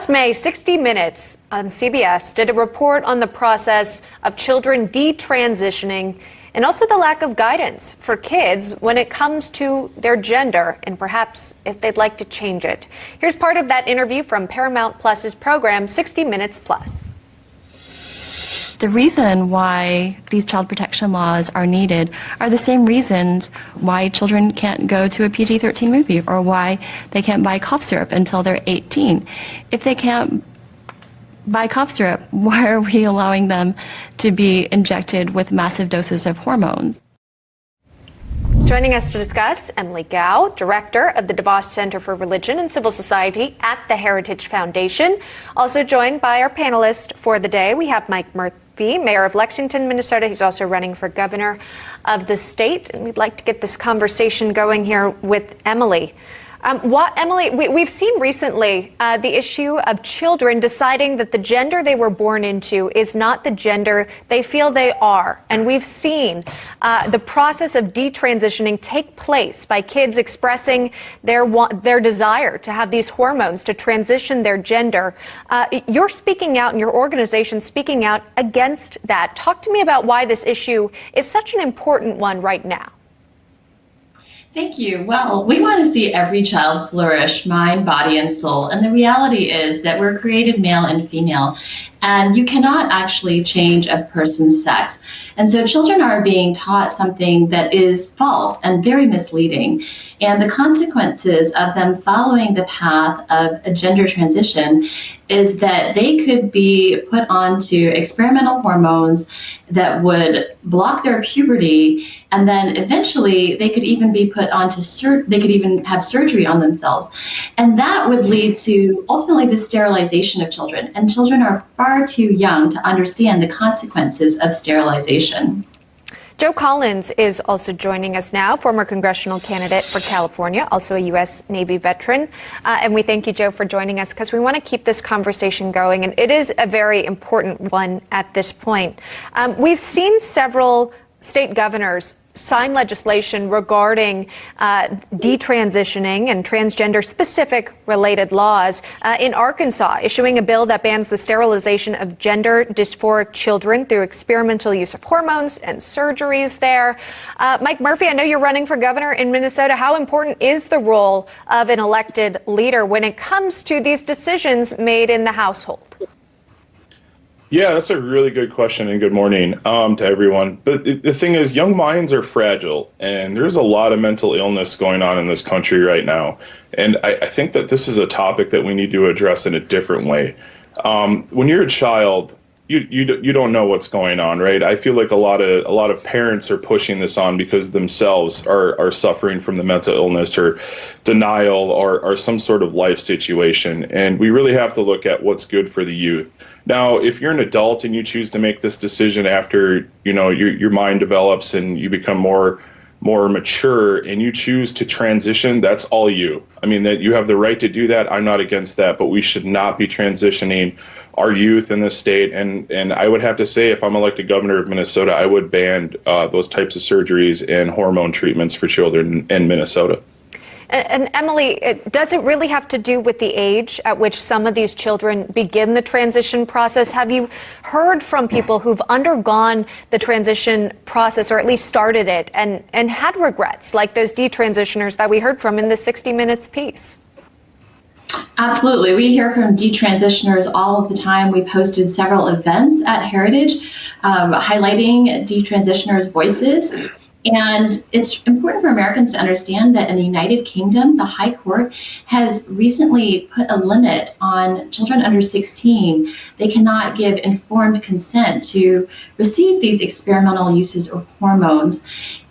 Last May, 60 Minutes on CBS did a report on the process of children detransitioning and also the lack of guidance for kids when it comes to their gender and perhaps if they'd like to change it. Here's part of that interview from Paramount Plus's program 60 Minutes Plus. The reason why these child protection laws are needed are the same reasons why children can't go to a PG-13 movie or why they can't buy cough syrup until they're 18. If they can't buy cough syrup, why are we allowing them to be injected with massive doses of hormones? Joining us to discuss, Emily Gao, director of the DeVos Center for Religion and Civil Society at the Heritage Foundation. Also joined by our panelist for the day, we have Mike Murphy, mayor of Lexington, Minnesota. He's also running for governor of the state. And we'd like to get this conversation going here with Emily. Emily, we've seen recently the issue of children deciding that the gender they were born into is not the gender they feel they are. And we've seen the process of detransitioning take place by kids expressing their desire to have these hormones to transition their gender. You're speaking out and your organization speaking out against that. Talk to me about why this issue is such an important one right now. Thank you. Well, we want to see every child flourish, mind, body, and soul. And the reality is that we're created male and female, and you cannot actually change a person's sex. And so children are being taught something that is false and very misleading. And the consequences of them following the path of a gender transition is that they could be put onto experimental hormones that would block their puberty, and then eventually they could even be put onto they could even have surgery on themselves. And that would lead to ultimately the sterilization of children. And children are far too young to understand the consequences of sterilization. Joe Collins is also joining us now, former congressional candidate for California, also a U.S. Navy veteran. And we thank you, Joe, for joining us because we want to keep this conversation going. And it is a very important one at this point. We've seen several state governors sign legislation regarding detransitioning and transgender-specific related laws. In Arkansas, issuing a bill that bans the sterilization of gender dysphoric children through experimental use of hormones and surgeries there. Mike Murphy, I know you're running for governor in Minnesota. How important is the role of an elected leader when it comes to these decisions made in the household? Yeah, that's a really good question, and good morning to everyone. But the thing is, young minds are fragile, and there's a lot of mental illness going on in this country right now. And I think that this is a topic that we need to address in a different way. When you're a child, you don't know what's going on, right? I feel like a lot of parents are pushing this on because themselves are suffering from the mental illness or denial or some sort of life situation. And we really have to look at what's good for the youth. Now, if you're an adult and you choose to make this decision after, your mind develops and you become more mature and you choose to transition, that's all you. I mean, that you have the right to do that. I'm not against that, but we should not be transitioning our youth in this state. And I would have to say, if I'm elected governor of Minnesota, I would ban those types of surgeries and hormone treatments for children in Minnesota. And Emily, does it really have to do with the age at which some of these children begin the transition process? Have you heard from people who've undergone the transition process or at least started it and had regrets, like those detransitioners that we heard from in the 60 Minutes piece? Absolutely. We hear from detransitioners all of the time. We posted several events at Heritage highlighting detransitioners' voices. And it's important for Americans to understand that in the United Kingdom, the High Court has recently put a limit on children under 16. They cannot give informed consent to receive these experimental uses of hormones.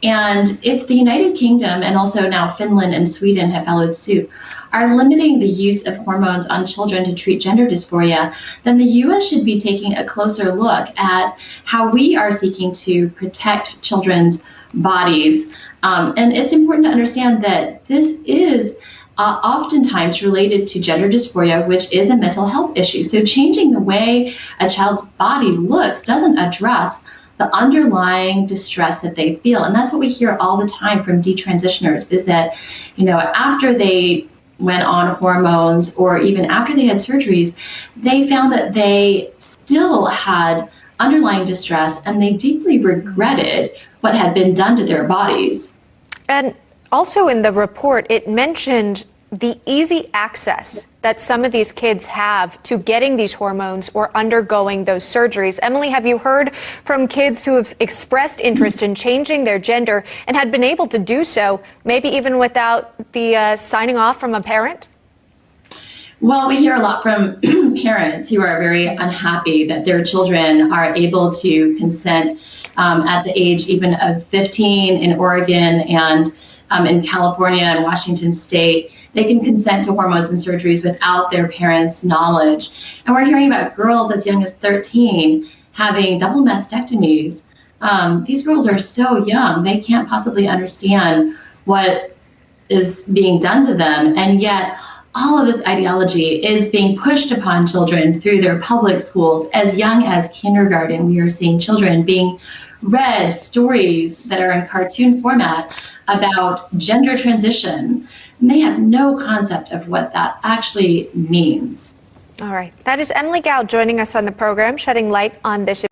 And if the United Kingdom and also now Finland and Sweden have followed suit, are limiting the use of hormones on children to treat gender dysphoria, then the U.S. should be taking a closer look at how we are seeking to protect children's bodies. And it's important to understand that this is oftentimes related to gender dysphoria, which is a mental health issue. So changing the way a child's body looks doesn't address the underlying distress that they feel. And that's what we hear all the time from detransitioners is that, after they went on hormones or even after they had surgeries, they found that they still had underlying distress and they deeply regretted what had been done to their bodies. And also in the report, it mentioned the easy access that some of these kids have to getting these hormones or undergoing those surgeries. Emily, have you heard from kids who have expressed interest in changing their gender and had been able to do so, maybe even without the signing off from a parent? Well, we hear a lot from parents who are very unhappy that their children are able to consent at the age even of 15 in Oregon and in California and Washington State. They can consent to hormones and surgeries without their parents' knowledge. And we're hearing about girls as young as 13 having double mastectomies. These girls are so young, they can't possibly understand what is being done to them. And yet, all of this ideology is being pushed upon children through their public schools. As young as kindergarten, we are seeing children being read stories that are in cartoon format about gender transition. And they have no concept of what that actually means. All right. That is Emily Gao joining us on the program, shedding light on this.